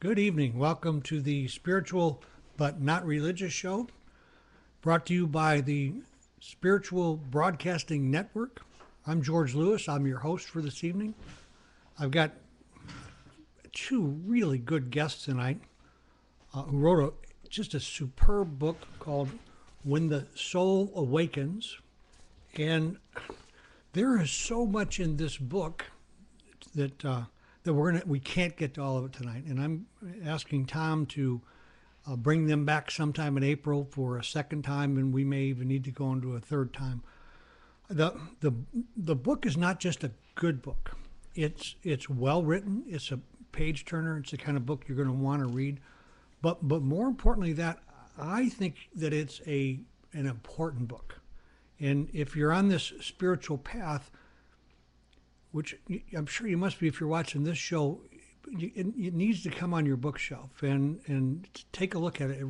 Good evening. Welcome to the Spiritual But Not Religious Show, brought to you by the Spiritual Broadcasting Network. I'm George Lewis. I'm your host for this evening. I've got two really good guests tonight who wrote just a superb book called When the Soul Awakens. And there is so much in this book that we can't get to all of it tonight, and I'm asking Tom to bring them back sometime in April for a second time, and we may even need to go into a third time. The book is not just a good book; it's well written. It's a page turner. It's the kind of book you're going to want to read. But more importantly, that I think that it's an important book, and if you're on this spiritual path, which I'm sure you must be if you're watching this show, it needs to come on your bookshelf and take a look at it. It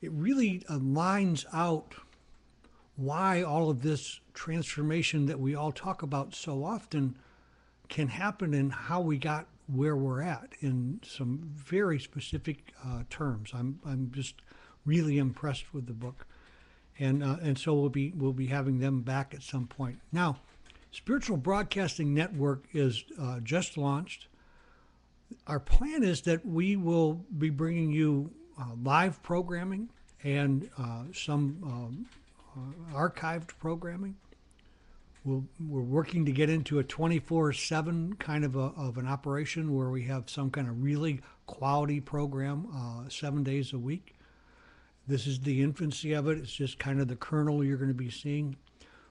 really lines out why all of this transformation that we all talk about so often can happen and how we got where we're at in some very specific terms. I'm just really impressed with the book, and so we'll be having them back at some point. Now, Spiritual Broadcasting Network is just launched. Our plan is that we will be bringing you live programming and some archived programming. We're working to get into a 24/7 kind of an operation where we have some kind of really quality program 7 days a week. This is the infancy of it. It's just kind of the kernel you're going to be seeing.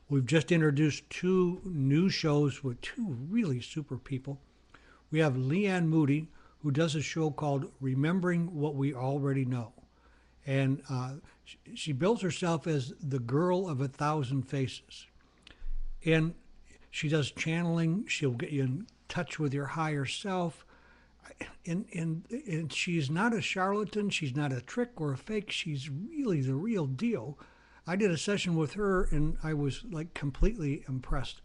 We've just introduced two new shows with two really super people. We have Leanne Moody, who does a show called Remembering What We Already Know. And she bills herself as the girl of 1,000 faces. And she does channeling. She'll get you in touch with your higher self. And she's not a charlatan. She's not a trick or a fake. She's really the real deal. I did a session with her, and I was like completely impressed.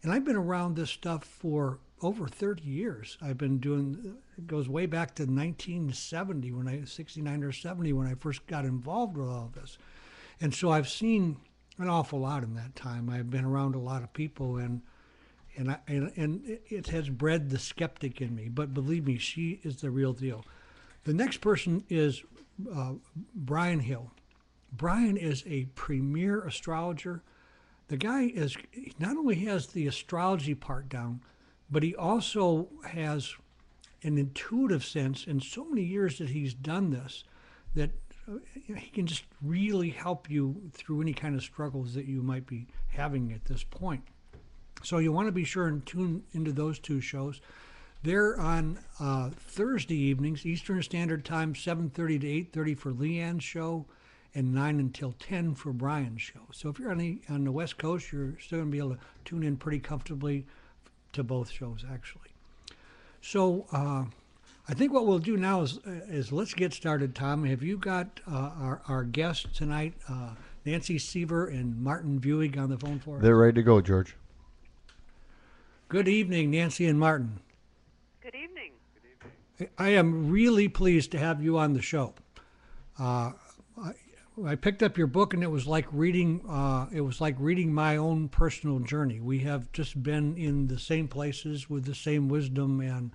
And I've been around this stuff for over 30 years. I've been doing, it goes way back to 1970, 69 or 70, when I first got involved with all this. And so I've seen an awful lot in that time. I've been around a lot of people, and it has bred the skeptic in me. But believe me, she is the real deal. The next person is Brian Hill. Brian is a premier astrologer. The guy not only has the astrology part down, but he also has an intuitive sense in so many years that he's done this that he can just really help you through any kind of struggles that you might be having at this point. So you want to be sure and tune into those two shows. They're on Thursday evenings, Eastern Standard Time, 7:30 to 8:30 for Leanne's show, and 9 until 10 for Brian's show. So if you're on the West Coast, you're still going to be able to tune in pretty comfortably to both shows, actually. So I think what we'll do now is let's get started, Tom. Have you got our guests tonight, Nancy Seiver and Martin Viewig, on the phone for us? They're ready to go, George. Good evening, Nancy and Martin. Good evening. Good evening. I am really pleased to have you on the show. I picked up your book, and it was like reading my own personal journey. We have just been in the same places with the same wisdom, and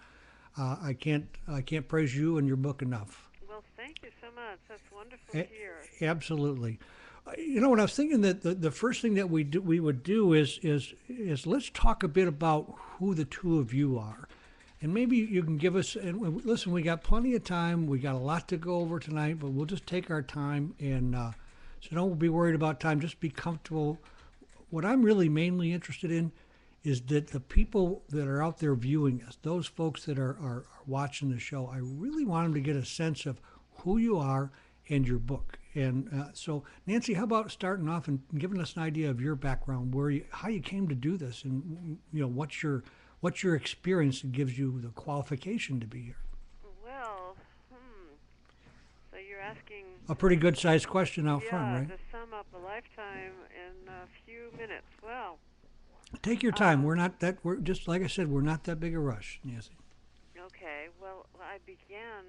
I can't praise you and your book enough. Well, thank you so much. That's wonderful to hear. Absolutely. You know what I was thinking, that the first thing that we would do is let's talk a bit about who the two of you are. And maybe you can give us, and listen, we got plenty of time. We got a lot to go over tonight, but we'll just take our time, and so don't be worried about time. Just be comfortable. What I'm really mainly interested in is that the people that are out there viewing us, those folks that are watching the show, I really want them to get a sense of who you are and your book. And so, Nancy, how about starting off and giving us an idea of your background, how you came to do this, and what's your experience that gives you the qualification to be here? Well, so you're asking a pretty good-sized question out front, right? Yeah, to sum up a lifetime in a few minutes. Well, take your time. We're just like I said. We're not that big a rush, Nancy. Okay. Okay. Well, I began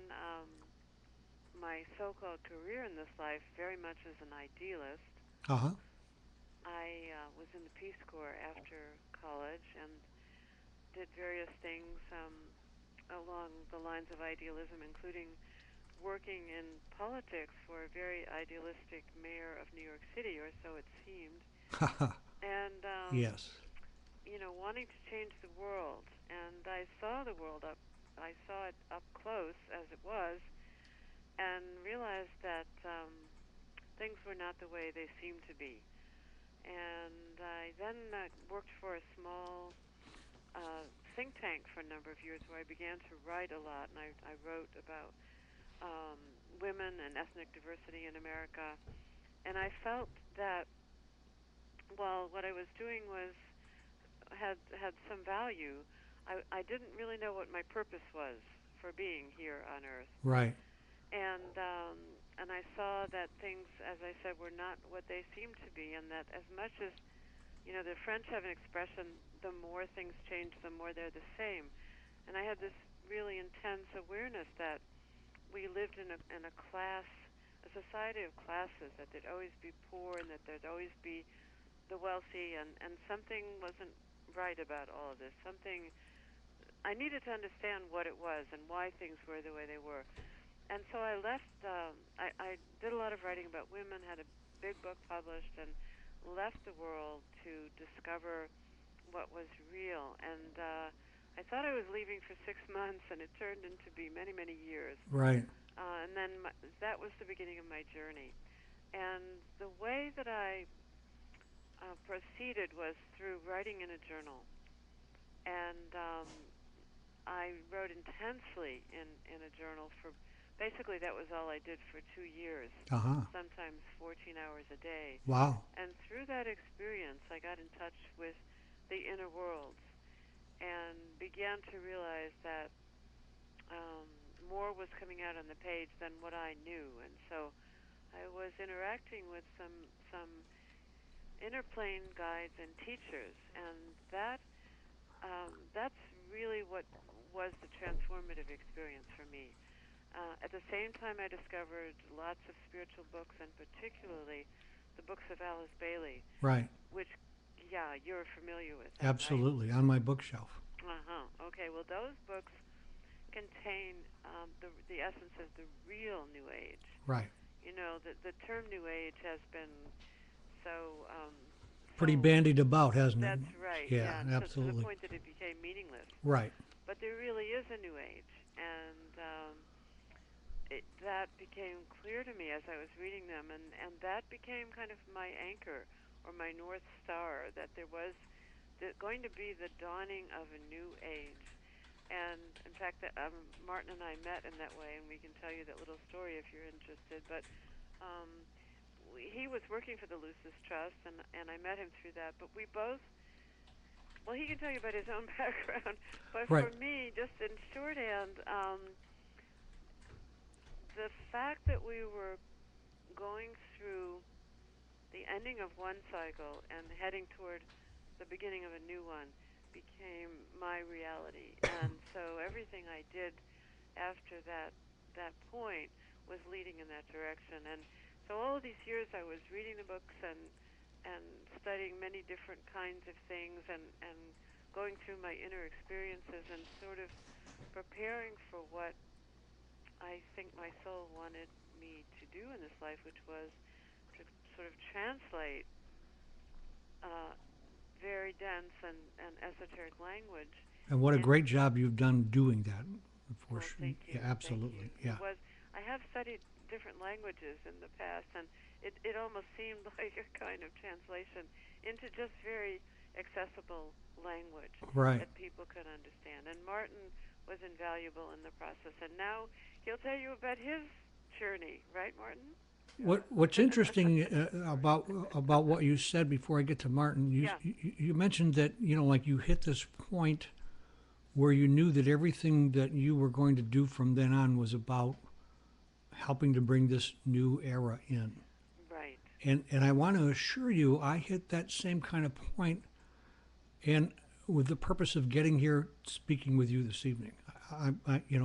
my so-called career in this life very much as an idealist. Uh-huh. I was in the Peace Corps after college and did various things along the lines of idealism, including working in politics for a very idealistic mayor of New York City, or so it seemed, and Yes. wanting to change the world. And I saw the world I saw it up close as it was, and realized that things were not the way they seemed to be. And I then worked for a small think tank for a number of years where I began to write a lot, and I wrote about women and ethnic diversity in America. And I felt that while what I was doing had some value, I didn't really know what my purpose was for being here on Earth. Right. And I saw that things, as I said, were not what they seemed to be, and that as much as the French have an expression, the more things change, the more they're the same. And I had this really intense awareness that we lived in a class, a society of classes, that there'd always be poor and that there'd always be the wealthy, and something wasn't right about all of this. I needed to understand what it was and why things were the way they were. And so I left, I did a lot of writing about women, had a big book published, and left the world to discover what was real. And I thought I was leaving for 6 months, and it turned into be many, many years. Right. And then that was the beginning of my journey. And the way that I proceeded was through writing in a journal. And I wrote intensely in a journal for, basically that was all I did for 2 years, Uh-huh. sometimes 14 hours a day. Wow. And through that experience, I got in touch with the inner worlds and began to realize that more was coming out on the page than what I knew. And so I was interacting with some inner plane guides and teachers, and that's really what was the transformative experience for me. At the same time, I discovered lots of spiritual books, and particularly the books of Alice Bailey, Right. which, yeah, you're familiar with that, Absolutely. On my bookshelf. right? Okay, well, those books contain the essence of the real New Age. Right. The term New Age has been so Pretty bandied about, hasn't it? That's right. Yeah, To the absolutely. point that it became meaningless. Right. But there really is a New Age, and that became clear to me as I was reading them, and that became kind of my anchor or my North Star, that there was going to be the dawning of a new age. And in fact, Martin and I met in that way, and we can tell you that little story if you're interested. But he was working for the Lucis Trust, and I met him through that. But we both, well, he can tell you about his own background. But Right. for me, just in shorthand, the fact that we were going through the ending of one cycle and heading toward the beginning of a new one became my reality. And so everything I did after that point was leading in that direction. And so all of these years I was reading the books and studying many different kinds of things and going through my inner experiences and sort of preparing for what I think my soul wanted me to do in this life, which was to sort of translate very dense and esoteric language. And what a great job you've done doing that. Well, thank you. Yeah, absolutely. Thank you. Yeah. I have studied different languages in the past, and it almost seemed like a kind of translation into just very accessible language Right. that people could understand. And Martin was invaluable in the process, and now he'll tell you about his journey, right, Martin? What's interesting about what you said before I get to Martin, you mentioned that like you hit this point where you knew that everything that you were going to do from then on was about helping to bring this new era in. Right. And I want to assure you, I hit that same kind of point, and with the purpose of getting here speaking with you this evening.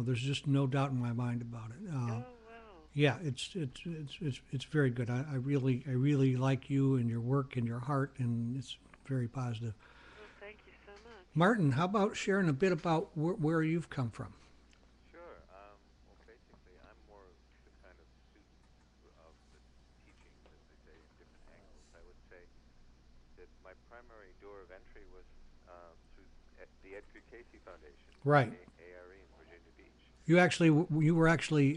there's just no doubt in my mind about it. Oh, wow. Yeah, it's very good. I really like you and your work and your heart, and it's very positive. Well, thank you so much. Martin, how about sharing a bit about where you've come from? Sure. Well, basically, I'm more the kind of student of the teachings, as they say, in different angles. I would say that my primary door of entry was through the Edgar Casey Foundation, Right. ARE in Virginia Beach. You were actually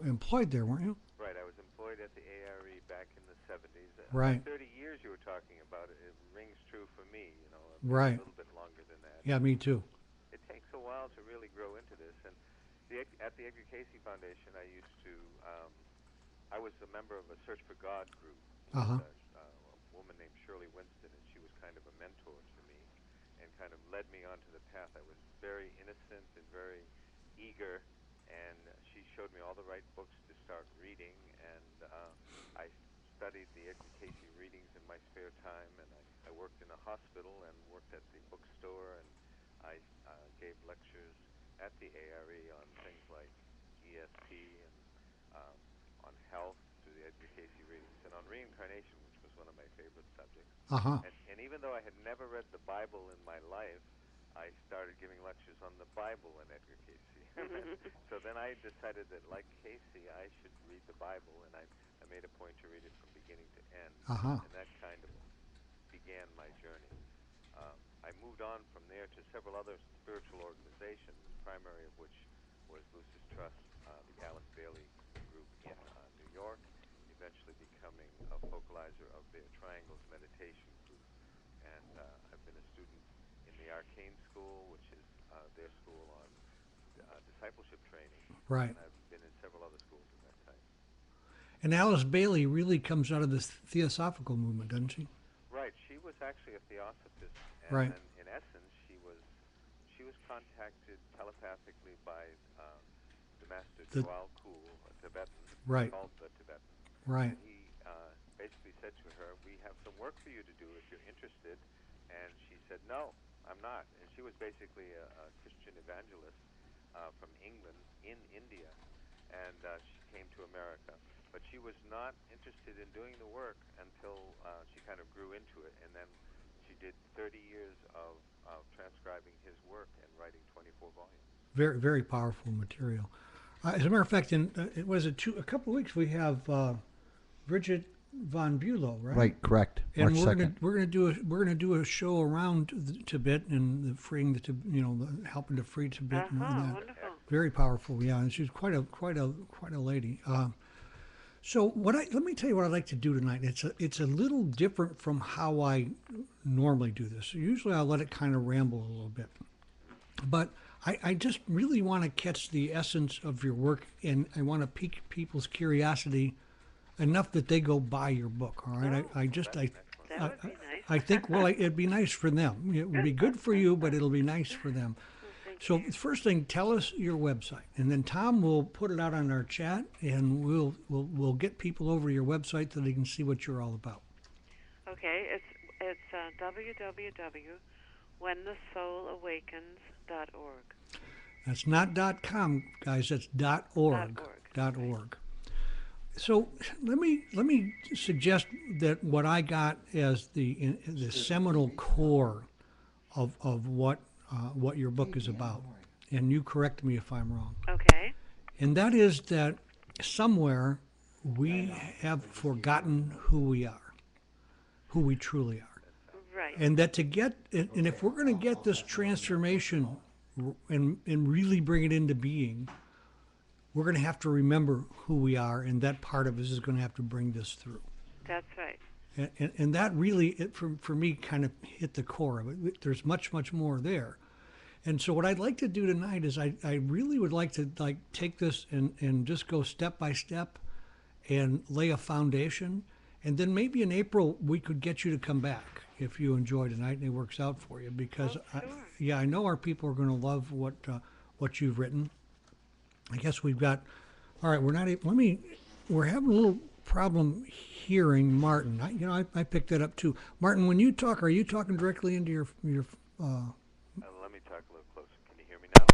employed there, weren't you? Right. I was employed at the ARE back in the 70s. Right. 30 years you were talking about it. It rings true for me, Right. a little bit longer than that. Yeah, me too. It takes a while to really grow into this. And at the Edgar Casey Foundation, I was a member of a Search for God group. Uh-huh. A woman named Shirley Winston, and she was kind of a mentor to me and kind of led me onto the path. I was very innocent and very eager, and she showed me all the right books to start reading, and I studied the Edgar Casey readings in my spare time, and I worked in a hospital and worked at the bookstore, and I gave lectures at the ARE on things like ESP and on health through the Edgar Casey readings, and on reincarnation, which was one of my favorite subjects. Uh-huh. And even though I had never read the Bible in my life, I started giving lectures on the Bible in Edgar Casey. So then I decided that, like Casey, I should read the Bible, and I made a point to read it from beginning to end. Uh-huh. And that kind of began my journey. I moved on from there to several other spiritual organizations, primary of which was Lucis Trust, the Alice Bailey group in New York, eventually becoming a focalizer of their Triangles Meditation group. And I've been a student in the Arcane School, which is their school on discipleship training. Right. And I've been in several other schools at that time. And Alice Bailey really comes out of this theosophical movement, doesn't she? Right. She was actually a theosophist. And Right. in essence, she was contacted telepathically by the master Djwhal Khul, a Tibetan, Right. called the Tibetan. Right. And he basically said to her, "We have some work for you to do if you're interested." And she said, "No, I'm not." And she was basically a Christian evangelist from England in India, and she came to America. But she was not interested in doing the work until she kind of grew into it, and then she did 30 years of transcribing his work and writing 24 volumes. Very, very powerful material. As a matter of fact, in a couple of weeks we have Bridget von Bülow, right? Right, correct. And March we're 2nd. gonna do a show around Tibet and the freeing helping to free Tibet and all that. Wonderful. Very powerful, yeah. And she's quite a lady. So let me tell you what I'd like to do tonight. It's a little different from how I normally do this. Usually I'll let it kind of ramble a little bit, but I just really want to catch the essence of your work, and I want to pique people's curiosity enough that they go buy your book. All right, That would be nice. I think it'd be nice for them. It would be good for you, but it'll be nice for them. So first thing, tell us your website, and then Tom will put it out on our chat, and we'll get people over to your website so they can see what you're all about. Okay, it's www.whenthesoulawakens.org. That's not .com, guys. That's .org. .org. So let me suggest that what I got as the seminal core of what your book is about, and you correct me if I'm wrong. Okay. And that is that somewhere we have forgotten who we are, who we truly are. Right. And that and if we're going to get this transformation and really bring it into being, we're going to have to remember who we are, and that part of us is going to have to bring this through. That's right. And that really, for me, kind of hit the core of it. There's much, much more there. And so what I'd like to do tonight is I really would like to take this and just go step by step and lay a foundation. And then maybe in April we could get you to come back if you enjoy tonight and it works out for you. Because, sure. I know our people are going to love what you've written. I guess we've got, all right, we're having a little problem hearing Martin. I picked that up too. Martin, when you talk, are you talking directly into your Let me talk talk a little closer. Can you hear me now?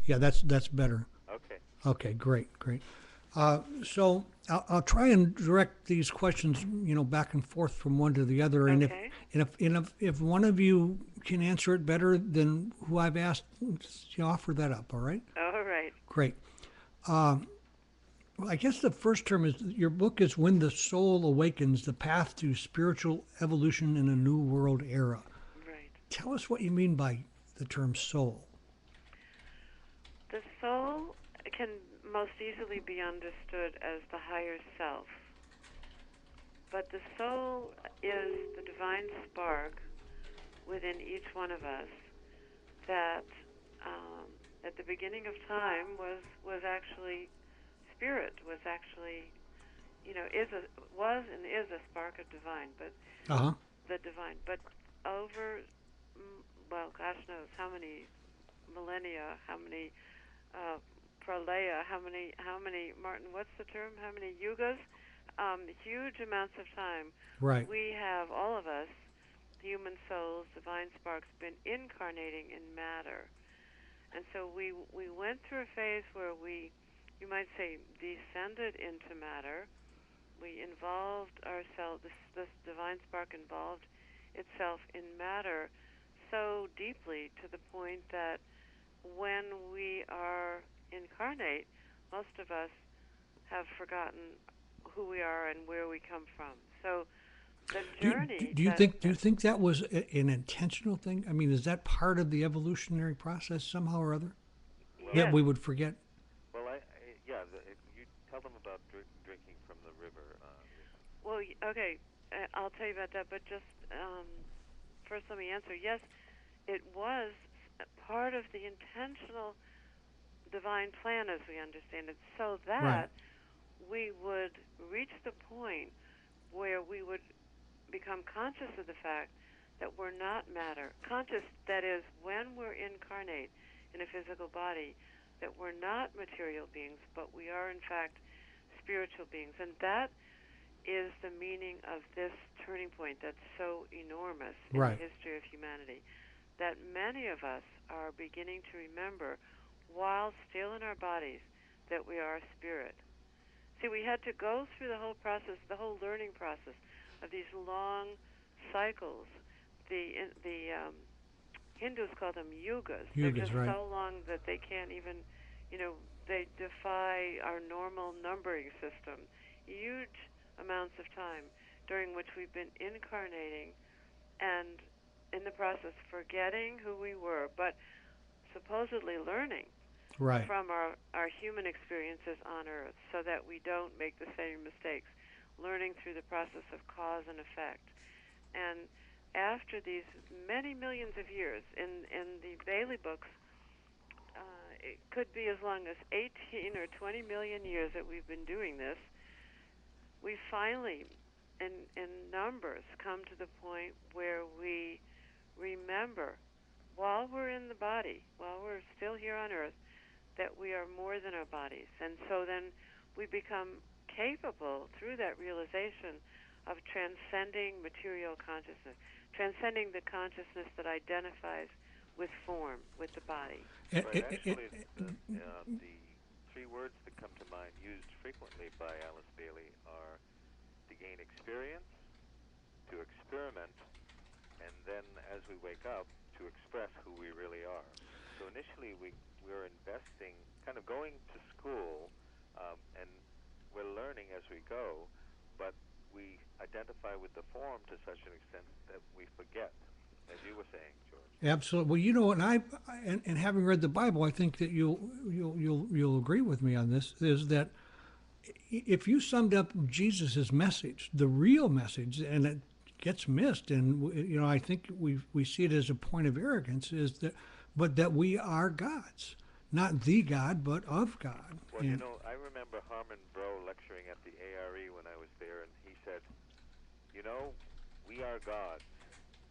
Yeah, that's better. Okay. Okay, great. So I'll try and direct these questions, back and forth from one to the other. And Okay. if one of you can answer it better than who I've asked, offer that up. All right. All right. Great. Well, I guess the first term is your book is When the Soul Awakens: The Path to Spiritual Evolution in a New World Era. Right. Tell us what you mean by the term soul. The soul can most easily be understood as the higher self. But the soul is the divine spark within each one of us that at the beginning of time was actually spirit, was actually, was and is a spark of divine, but Uh huh. the divine. But over, well, gosh knows how many millennia, how many pralaya, how many, Martin, what's the term? How many yugas? Huge amounts of time. Right. We have, all of us, human souls, divine sparks, been incarnating in matter. And so we went through a phase where we, you might say, descended into matter. We involved ourselves, this divine spark involved itself in matter so deeply to the point that when we are incarnate, most of us have forgotten who we are and where we come from. So the journey. Do you think that was an intentional thing? I mean, is that part of the evolutionary process somehow or other Well, that we would forget? Well, yeah. You tell them about drinking from the river. Well, okay, I'll tell you about that. But just first, let me answer. Yes, it was part of the intentional divine plan, as we understand it, so that we would reach the point where we would become conscious of the fact that we're not matter. Conscious, that is, when we're incarnate in a physical body, that we're not material beings, but we are, in fact, spiritual beings. And that is the meaning of this turning point that's so enormous in the history of humanity, that many of us are beginning to remember, while still in our bodies, that we are spirit. See, we had to go through the whole process, the whole learning process of these long cycles. The Hindus call them yugas. They're just so long that they can't even, they defy our normal numbering system. Huge amounts of time during which we've been incarnating and in the process forgetting who we were, but supposedly learning from our human experiences on Earth so that we don't make the same mistakes, learning through the process of cause and effect. And after these many millions of years, in the Bailey books, it could be as long as 18 or 20 million years that we've been doing this, we finally, in numbers, come to the point where we remember, while we're in the body, while we're still here on Earth, that we are more than our bodies. And so then we become capable, through that realization, of transcending material consciousness, transcending the consciousness that identifies with form, with the body. Right. Actually, the three words that come to mind used frequently by Alice Bailey are to gain experience, to experiment, and then as we wake up, to express who we really are. So initially we're investing, kind of going to school, and we're learning as we go, but we identify with the form to such an extent that we forget, as you were saying, George. Absolutely. Well, and having read the Bible, I think that you'll agree with me on this, is that if you summed up Jesus' message, the real message, and it gets missed, and I think we see it as a point of arrogance, is that we are gods, not the God, but of God. Well, I remember Harmon Brough lecturing at the ARE when I was there, and he said, we are gods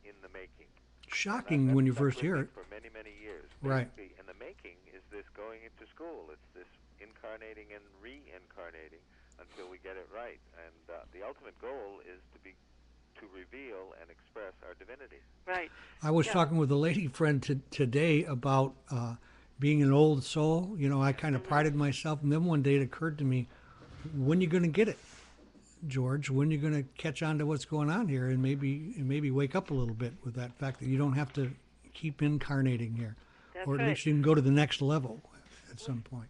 in the making. Shocking when you first hear it. For many, many years. Right. And the making is this going into school. It's this incarnating and reincarnating until we get it right. And the ultimate goal is to be to reveal and express our divinity. Right. I was talking with a lady friend today about being an old soul. You know, I kind of prided myself, and then one day it occurred to me, when you going to get it, George? When you going to catch on to what's going on here, and maybe wake up a little bit with that fact that you don't have to keep incarnating here, That's or at right. least you can go to the next level at some point.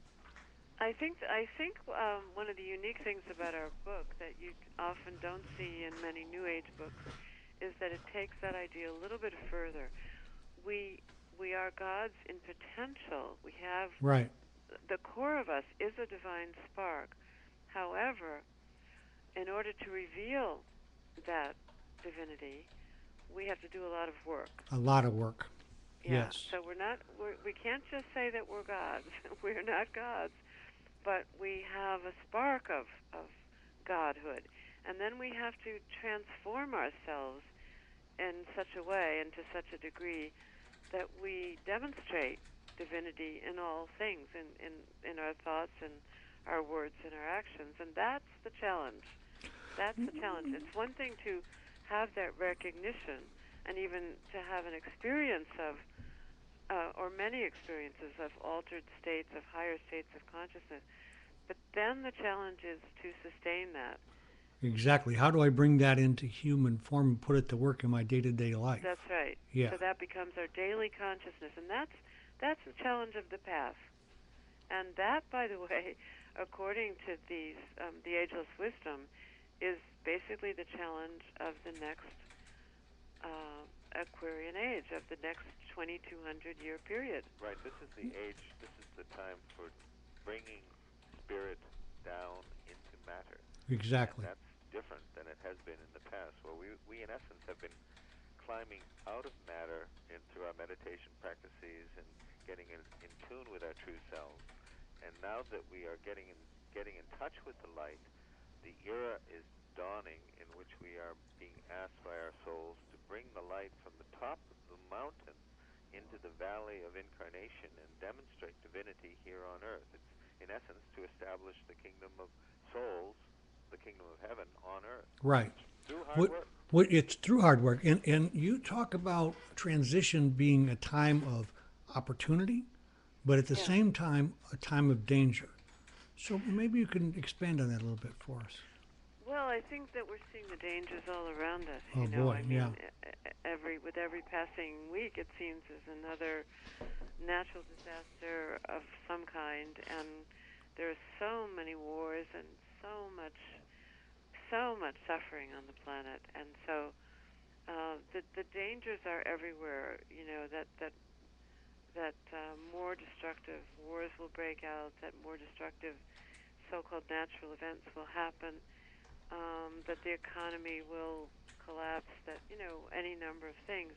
I think one of the unique things about our book that you often don't see in many New Age books is that it takes that idea a little bit further. We are gods in potential. We have Right. the core of us is a divine spark. However, in order to reveal that divinity, we have to do a lot of work. A lot of work. Yeah. Yes. So we can't just say that we're gods. We're not gods, but we have a spark of godhood, and then we have to transform ourselves in such a way and to such a degree that we demonstrate divinity in all things, in our thoughts and our words and our actions, and that's the challenge. That's the challenge. It's one thing to have that recognition and even to have an experience of, or many experiences of altered states, of higher states of consciousness, but then the challenge is to sustain that. Exactly. How do I bring that into human form and put it to work in my day-to-day life? That's right. Yeah. So that becomes our daily consciousness, and that's the challenge of the path. And that, by the way, according to the ageless wisdom, is basically the challenge of the next Aquarian age, of the next 2,200-year period. Right. This is the age. This is the time for bringing spirit down into matter. Exactly. And that's different than it has been in the past, where we in essence have been climbing out of matter and through our meditation practices and getting in tune with our true selves. And now that we are getting in touch with the light, the era is dawning in which we are being asked by our souls to bring the light from the top of the mountain into the valley of incarnation and demonstrate divinity here on earth. It's in essence to establish the kingdom of souls, the kingdom of heaven on earth. Right. Through hard work. It's through hard work. And you talk about transition being a time of opportunity, but at the same time, a time of danger. So maybe you can expand on that a little bit for us. Well, I think that we're seeing the dangers all around us. Oh, you know, boy, I mean, yeah. with every passing week, it seems there's another natural disaster of some kind, and there are so many wars and so much suffering on the planet, and so the dangers are everywhere. You know that more destructive wars will break out, that more destructive so-called natural events will happen. That the economy will collapse, that any number of things,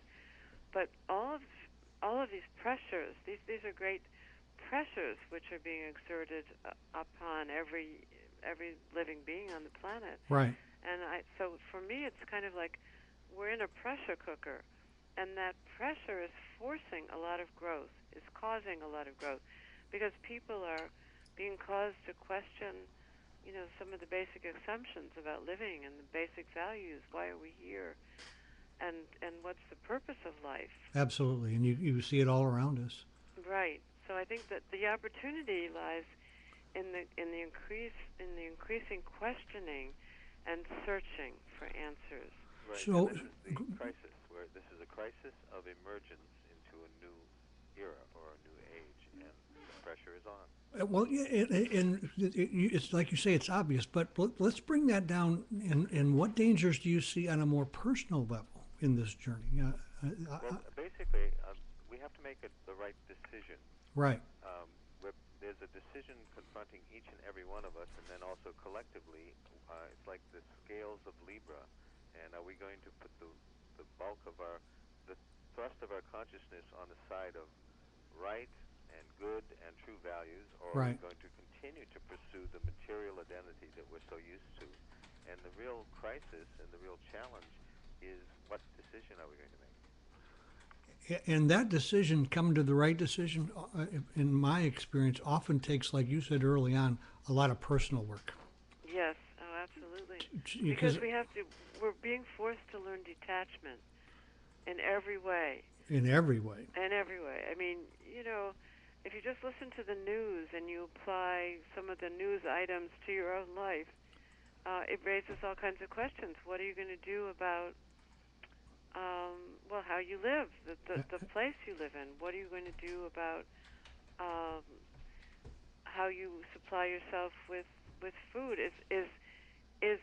but all of these pressures, these are great pressures which are being exerted upon every living being on the planet. Right. And so for me, it's kind of like we're in a pressure cooker, and that pressure is forcing a lot of growth, is causing a lot of growth, because people are being caused to question some of the basic assumptions about living and the basic values. Why are we here? And what's the purpose of life? Absolutely. And you see it all around us. Right. So I think that the opportunity lies in the increasing questioning and searching for answers. Right. So, and this is the crisis, where this is a crisis of emergence into a new era or a new age, and the pressure is on. Well, it's like you say, it's obvious, but let's bring that down. And what dangers do you see on a more personal level in this journey? Well, basically, we have to make the right decision. Right. There's a decision confronting each and every one of us, and then also collectively, it's like the scales of Libra. And are we going to put the bulk of the thrust of our consciousness on the side of right and good and true values, or are we going to continue to pursue the material identity that we're so used to? And the real crisis and the real challenge is, what decision are we going to make? And that decision, coming to the right decision, in my experience, often takes, like you said early on, a lot of personal work. Yes. Oh, absolutely. absolutely. Because We're being forced to learn detachment in every way. in every way. In every way. I mean, if you just listen to the news and you apply some of the news items to your own life, it raises all kinds of questions. What are you going to do about, how you live, the place you live in? What are you going to do about how you supply yourself with food? Is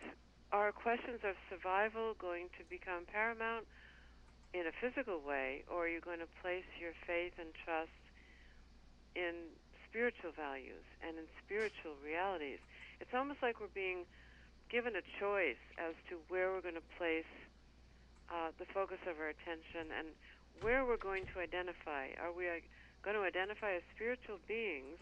our questions of survival going to become paramount in a physical way, or are you going to place your faith and trust in spiritual values and in spiritual realities? It's almost like we're being given a choice as to where we're going to place the focus of our attention and where we're going to identify. Are we going to identify as spiritual beings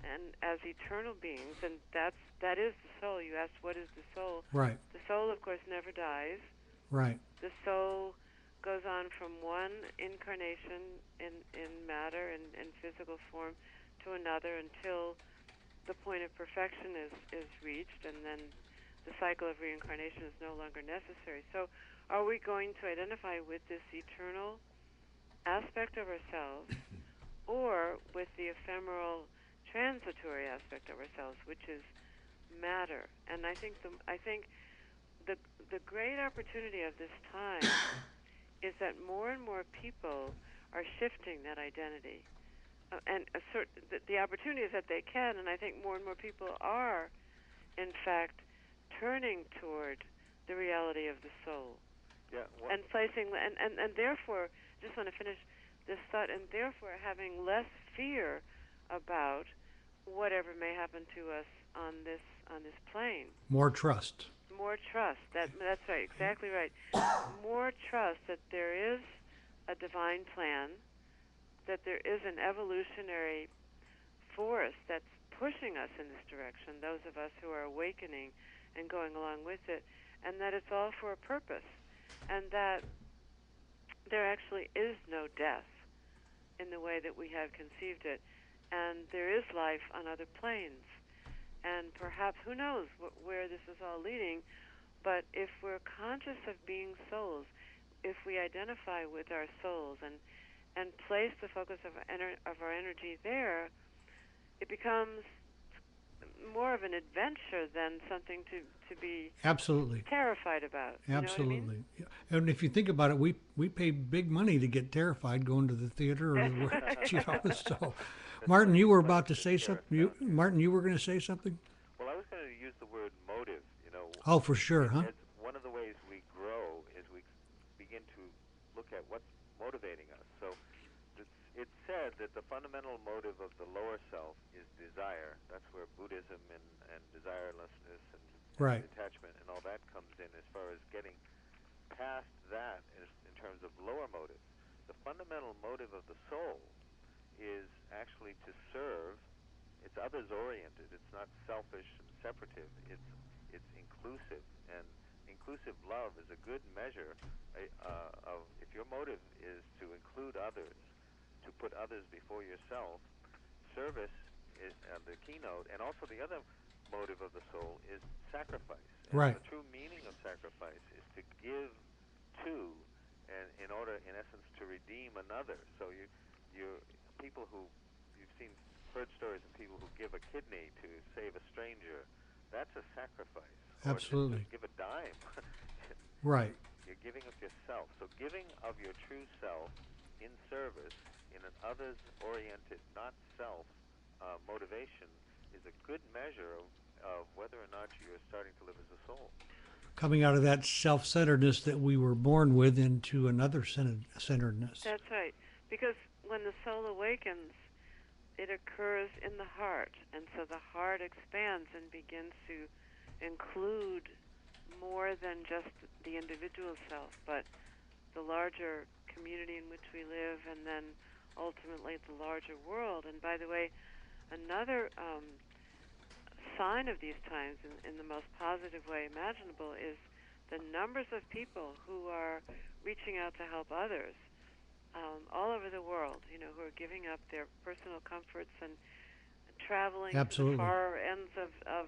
and as eternal beings? And that is the soul. You asked, what is the soul? Right. The soul, of course, never dies. Right. The soul goes on from one incarnation in matter and physical form to another until the point of perfection is reached, and then the cycle of reincarnation is no longer necessary. So are we going to identify with this eternal aspect of ourselves or with the ephemeral transitory aspect of ourselves, which is matter? And I think the great opportunity of this time is that more and more people are shifting that identity. The opportunity is that they can, and I think more and more people are, in fact, turning toward the reality of the soul. Yeah. And placing, and therefore, just want to finish this thought, and therefore having less fear about whatever may happen to us on this plane. More trust. More trust. That's right. Exactly right. More trust that there is a divine plan, that there is an evolutionary force that's pushing us in this direction, those of us who are awakening and going along with it, and that it's all for a purpose, and that there actually is no death in the way that we have conceived it, and there is life on other planes. And perhaps, who knows where this is all leading, but if we're conscious of being souls, if we identify with our souls and place the focus of our energy there, it becomes more of an adventure than something to be absolutely terrified about. Absolutely. You know what I mean? Yeah. And if you think about it, we pay big money to get terrified going to the theater or so. Martin, you were about to say something. Martin, you were going to say something? Well, I was going to use the word motive. Oh, for sure, huh? As one of the ways we grow is we begin to look at what's motivating us. So it's said that the fundamental motive of the lower self is desire. That's where Buddhism and desirelessness and right. detachment and all that comes in, as far as getting past that in terms of lower motives. The fundamental motive of the soul is actually to serve. It's others-oriented. It's not selfish and separative. It's inclusive, and inclusive love is a good measure of if your motive is to include others, to put others before yourself. Service is the keynote, and also the other motive of the soul is sacrifice. And right. the true meaning of sacrifice is to give to, and in order, in essence, to redeem another. So you people who you've heard stories of people who give a kidney to save a stranger. That's a sacrifice. Absolutely. Or just give a dime. Right. You're giving of yourself. So giving of your true self in service, in an others-oriented, not self motivation, is a good measure of whether or not you're starting to live as a soul. Coming out of that self-centeredness that we were born with into another centeredness. That's right. Because when the soul awakens, it occurs in the heart. And so the heart expands and begins to include more than just the individual self, but the larger community in which we live, and then ultimately the larger world. And by the way, another sign of these times in the most positive way imaginable is the numbers of people who are reaching out to help others all over the world, who are giving up their personal comforts and traveling Absolutely. to the far ends of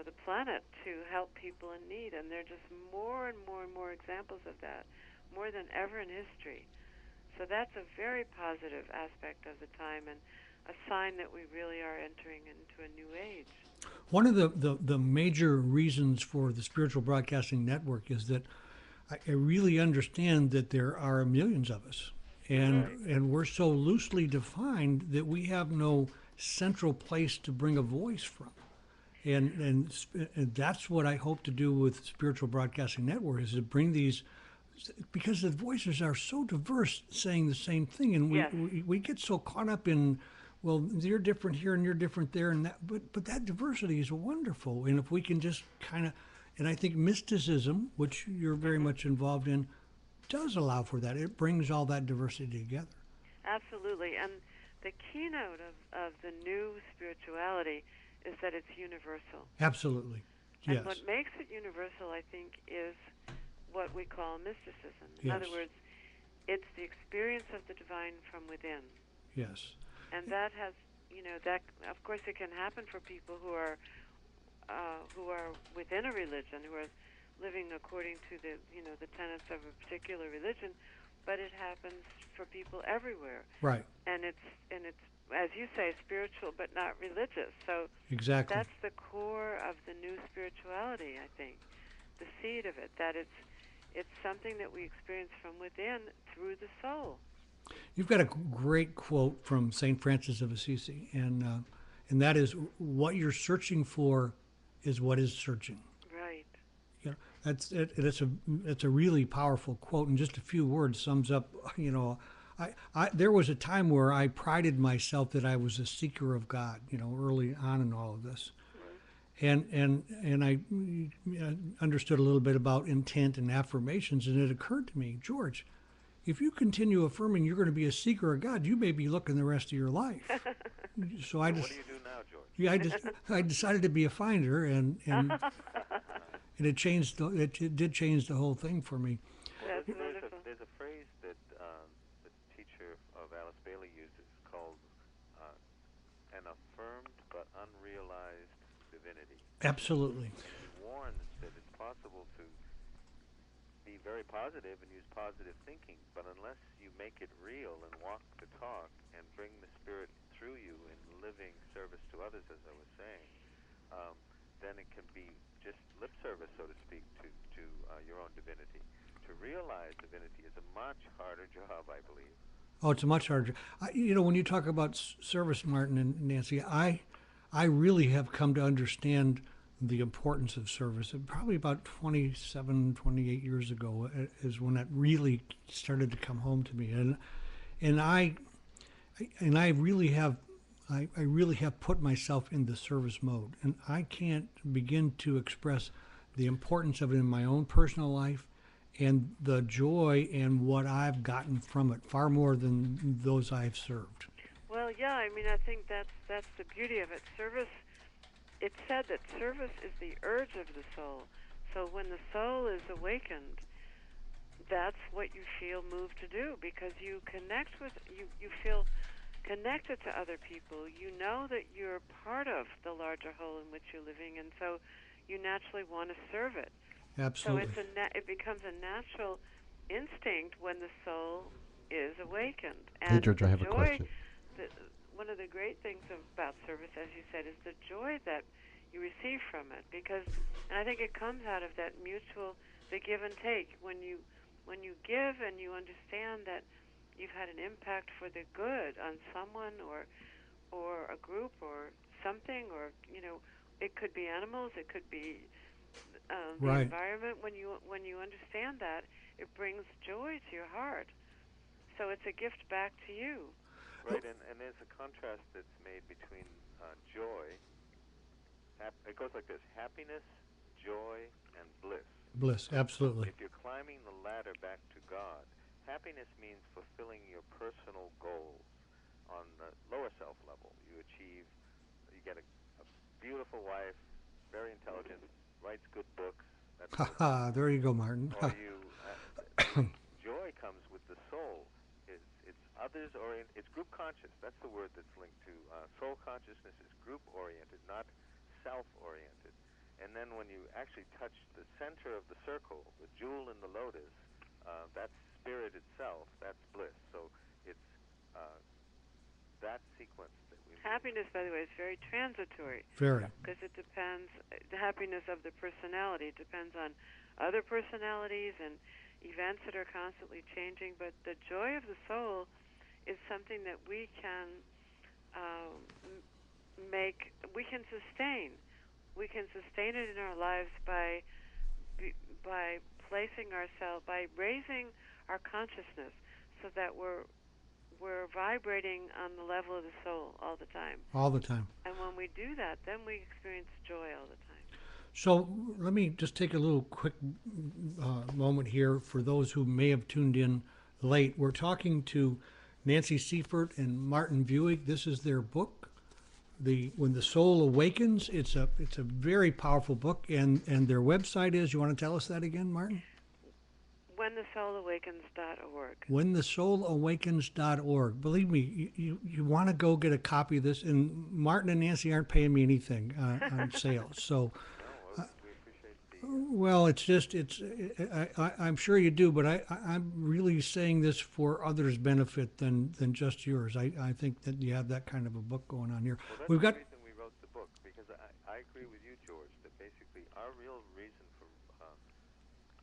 the planet to help people in need, and there are just more and more and more examples of that, more than ever in history. So that's a very positive aspect of the time, and a sign that we really are entering into a new age. One of the major reasons for the Spiritual Broadcasting Network is that I really understand that there are millions of us, and we're so loosely defined that we have no central place to bring a voice from. And that's what I hope to do with Spiritual Broadcasting Network, is to bring these, because the voices are so diverse saying the same thing, and Yes. we get so caught up in, well, you're different here and you're different there, and that, but that diversity is wonderful. And if we can just kind of, and I think mysticism, which you're very much involved in, does allow for that. It brings all that diversity together. Absolutely. And the keynote of the new spirituality is that it's universal. Absolutely. And Yes. what makes it universal, I think, is what we call mysticism. In Yes. other words, it's the experience of the divine from within. Yes. And that has, that of course it can happen for people who are within a religion, who are living according to the tenets of a particular religion, but it happens for people everywhere. Right. And it's as you say, spiritual but not religious. So Exactly. that's the core of the new spirituality, I think. The seed of it, that it's something that we experience from within through the soul. You've got a great quote from Saint Francis of Assisi, and that is, "What you're searching for is what is searching." Right. You know, that's it. It's a really powerful quote, and just a few words sums up. There was a time where I prided myself that I was a seeker of God. Early on in all of this, and I understood a little bit about intent and affirmations, and it occurred to me, George, if you continue affirming you're going to be a seeker of God, you may be looking the rest of your life. So what do you do now, George? Yeah, I decided to be a finder, and it changed. It did change the whole thing for me. That's wonderful. There's a phrase that the teacher of Alice Bailey uses called an affirmed but unrealized divinity. Absolutely. And he warns that it's possible to be very positive and use positive thinking, but unless you make it real and walk the talk and bring the Spirit through you in living service to others, as I was saying, then it can be just lip service, so to speak, to your own divinity. To realize divinity is a much harder job, I believe. Oh, it's a much harder. When you talk about service, Martin and Nancy, I really have come to understand the importance of service. Probably about 27, 28 years ago is when that really started to come home to me, and I really have. I really have put myself in the service mode, and I can't begin to express the importance of it in my own personal life and the joy and what I've gotten from it, far more than those I've served. Well, yeah, I think that's the beauty of it. Service, it's said that service is the urge of the soul. So when the soul is awakened, that's what you feel moved to do, because you connect with, you feel connected to other people. You know that you're part of the larger whole in which you're living, and so you naturally want to serve it. Absolutely. So it becomes a natural instinct when the soul is awakened. And hey, George, I have a question. One of the great things about service, as you said, is the joy that you receive from it, and I think it comes out of that mutual, the give and take. When you give and you understand that you've had an impact for the good on someone or a group or something, or it could be animals, it could be the Right. environment. When you understand that, it brings joy to your heart. So it's a gift back to you. Right, and there's a contrast that's made between joy. It goes like this: happiness, joy, and bliss. Bliss, absolutely. If you're climbing the ladder back to God, happiness means fulfilling your personal goals on the lower self level. You get a beautiful wife, very intelligent, writes good books. There you go, Martin. Or joy comes with the soul. It's others oriented. It's group conscious. That's the word that's linked to soul consciousness. Is group oriented, not self oriented. And then when you actually touch the center of the circle, the jewel in the lotus, that's spirit itself, that's bliss. So it's that sequence that we Happiness, by the way, is very transitory. Very. Because it depends, the happiness of the personality depends on other personalities and events that are constantly changing. But the joy of the soul is something that we can we can sustain. We can sustain it in our lives by placing ourselves, by raising our consciousness so that we're vibrating on the level of the soul all the time. All the time. And when we do that, then we experience joy all the time. So let me just take a little quick moment here for those who may have tuned in late. We're talking to Nancy Seiver and Martin Viewig. This is their book, When the Soul Awakens. It's a very powerful book, and their website is. You want to tell us that again, Martin? WhenTheSoulAwakens.org. WhenTheSoulAwakens.org. Believe me, you want to go get a copy of this. And Martin and Nancy aren't paying me anything on sales, so. we appreciate the Well, I'm sure you do, but I'm really saying this for others' benefit than just yours. I think that you have that kind of a book going on here. Well, that's We've the got, reason we wrote the book, because I agree with you, George, that basically our real reason for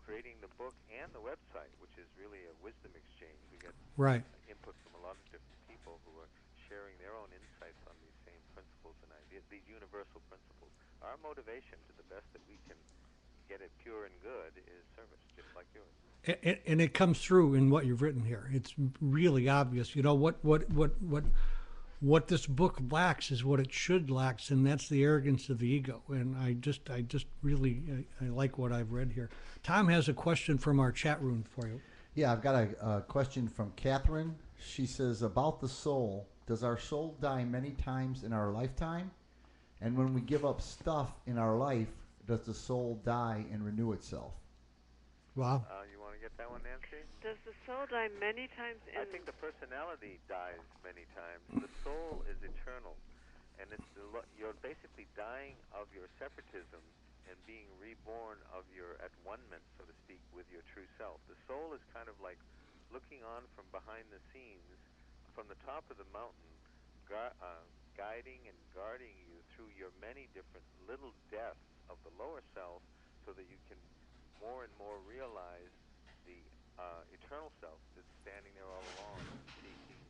creating the book and the website, which is really a wisdom exchange. We get right. input from a lot of different people who are sharing their own insights on these same principles and ideas, these universal principles. Our motivation, to the best that we can get it pure and good, is service, just like yours. And it comes through in what you've written here. It's really obvious. You know what this book lacks is what it should lack, and that's the arrogance of the ego. And I just really I like what I've read here. Tom has a question from our chat room for you. Yeah, I've got a question from Catherine. She says, about the soul, does our soul die many times in our lifetime? And when we give up stuff in our life, does the soul die and renew itself? Wow. You want to get that one, Nancy? Does the soul die many times I think the personality dies many times. The soul is eternal, and you're basically dying of your separatism and being reborn of your at-one-ment, so to speak, with your true self. The soul is kind of like looking on from behind the scenes, from the top of the mountain, guiding and guarding you through your many different little deaths of the lower self, so that you can more and more realize the eternal self that's standing there all along, seeking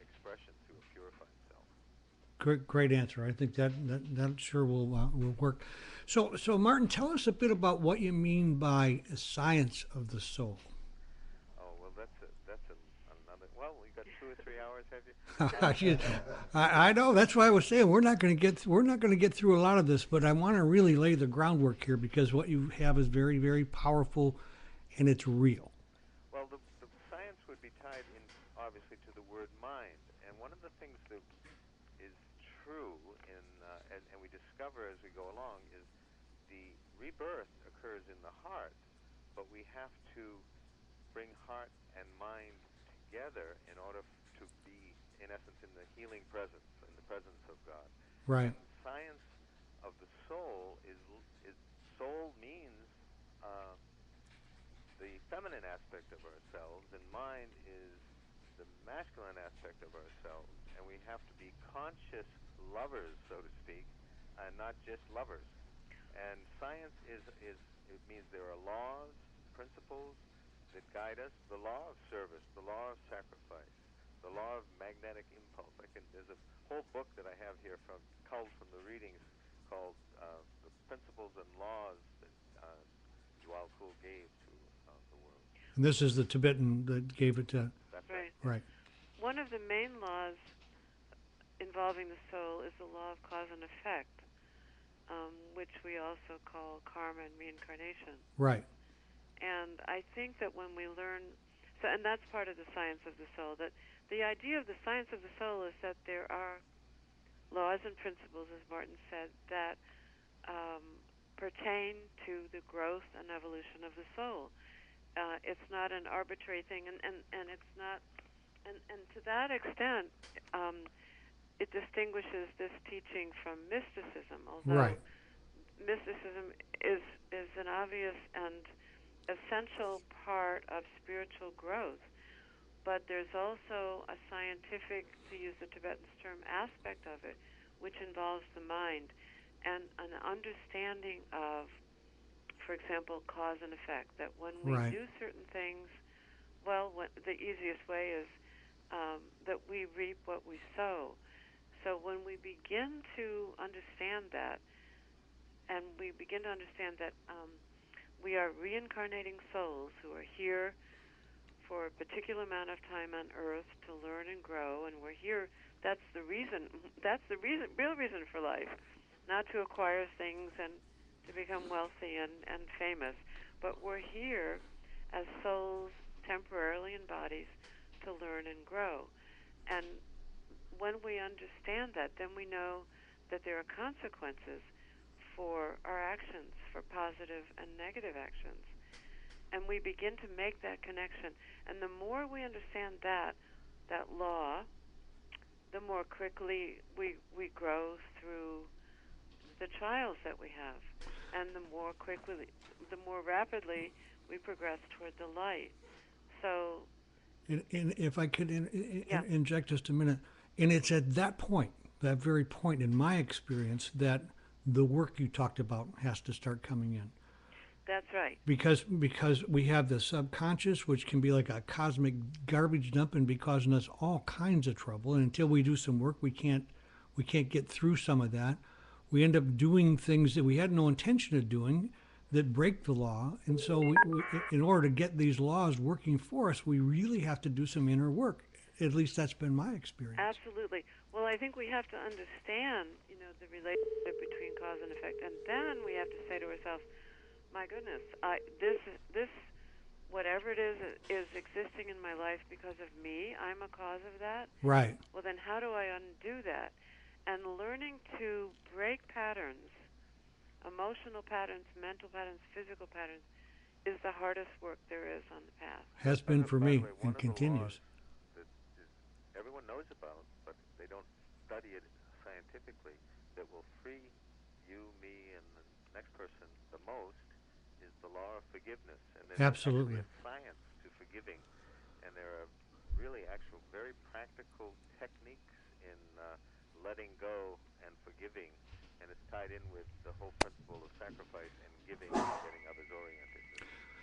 expression through a purified self. Great answer. I think that sure will work. So Martin, tell us a bit about what you mean by science of the soul. Oh, well, that's another. Well, we got 2 or 3 hours, have you? I know. That's why I was saying we're not going to get through a lot of this, but I want to really lay the groundwork here, because what you have is very, very powerful, and it's real. Well, the science would be tied in, obviously, to the word mind, and one of the things that is true and we discover as we go along is the rebirth occurs in the heart, but we have to bring heart and mind together in order to be, in essence, in the healing presence, in the presence of God. Right. And science of the soul is soul means the feminine aspect of ourselves, and mind is the masculine aspect of ourselves, and we have to be conscious lovers, so to speak, and not just lovers. And science it means there are laws, principles that guide us. The law of service, the law of sacrifice, the law of magnetic impulse. There's a whole book that I have here culled from the readings called "The Principles and Laws that Djwhal Khul gave to the world." And this is the Tibetan that gave it to. That's Right. One of the main laws involving the soul is the law of cause and effect, which we also call karma and reincarnation. Right. And I think that when we learn, and that's part of the science of the soul, that the idea of the science of the soul is that there are laws and principles, as Martin said, that pertain to the growth and evolution of the soul. It's not an arbitrary thing, and it's not, and to that extent, it distinguishes this teaching from mysticism, although Right. mysticism is an obvious and essential part of spiritual growth, but there's also a scientific, to use the Tibetan's term, aspect of it, which involves the mind and an understanding of, for example, cause and effect, that when we Right. do certain things, well, the easiest way is that we reap what we sow. So when we begin to understand that, and we begin to understand that we are reincarnating souls who are here for a particular amount of time on Earth to learn and grow, and we're here. That's the reason. That's the real reason for life, not to acquire things and to become wealthy and famous, but we're here as souls temporarily in bodies to learn and grow. And when we understand that, then we know that there are consequences for our actions, for positive and negative actions. And we begin to make that connection. And the more we understand that law, the more quickly we grow through the trials that we have. And the more rapidly we progress toward the light. So, And if I could Yeah. inject just a minute, and it's at that point, that very point in my experience, that the work you talked about has to start coming in. that's right. Because we have the subconscious, which can be like a cosmic garbage dump and be causing us all kinds of trouble. And until we do some work, we can't get through some of that. We end up doing things that we had no intention of doing that break the law. And so we, in order to get these laws working for us, we really have to do some inner work. At least that's been my experience. Absolutely. Well, I think we have to understand, the relationship between cause and effect, and then we have to say to ourselves, "My goodness, this whatever it is existing in my life because of me. I'm a cause of that. Right. Well, then how do I undo that?" And learning to break patterns, emotional patterns, mental patterns, physical patterns, is the hardest work there is on the path. Has been for By the me way, one and of the continues. laws that everyone knows about, but they don't study it scientifically, that will free you, me, and the next person the most is the law of forgiveness. And there's Absolutely. actually a science to forgiving, and there are really actual very practical techniques in letting go and forgiving, and it's tied in with the whole principle of sacrifice and giving and getting others oriented.